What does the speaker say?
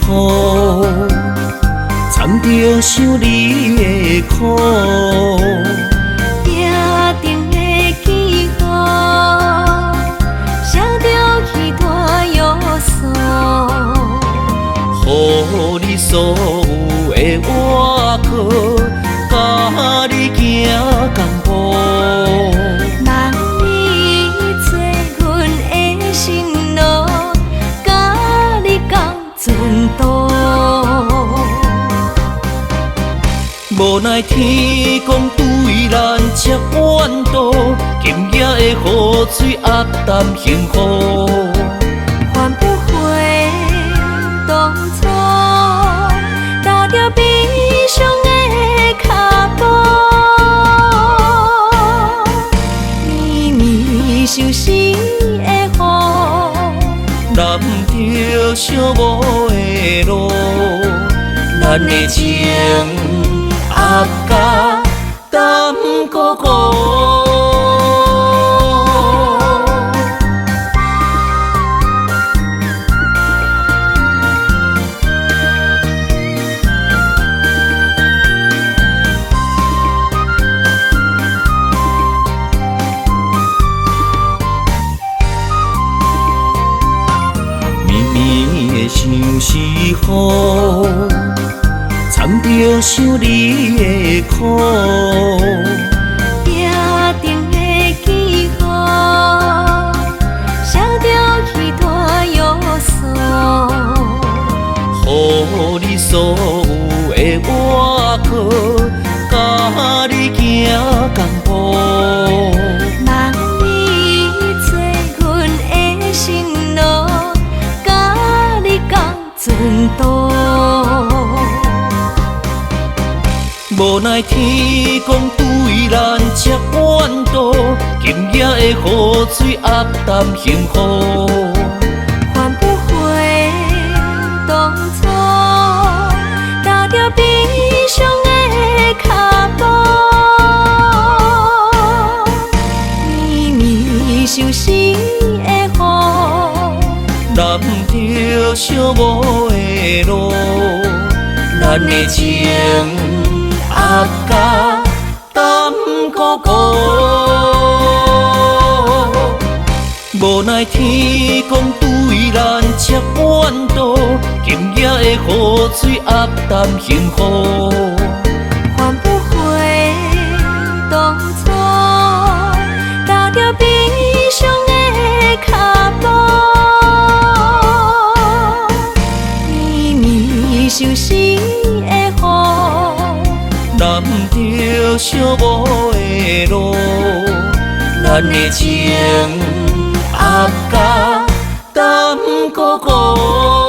苦，掺着想你的苦。夜灯的记号，写着彼段约束。予你所有的外壳，甲你行共步。望你做阮的心路，甲你共船渡。无奈天公对咱这远渡，今夜的雨水压淡幸福。换不回当初，踏着悲伤的脚步，绵绵相思的雨，揽着寂寞的路，咱的情压甲淡糊糊。像是雨，掺着想你的苦。夜灯的记号，写着彼段约束。予你所有的外壳，甲你行共步。望你做阮的心路，甲你共船渡。无奈天公对咱这远渡，今夜的雨水压淡幸福。换不回当初，踏着悲伤的脚步，绵绵相思的雨，揽着寂寞的路，咱的情压甲淡糊糊。无奈天公对咱这远渡，今夜的雨水压淡幸福。换不回当初，踏着悲伤的脚步，绵绵相思的雨，揽着寂寞的路，咱的情压甲淡糊糊。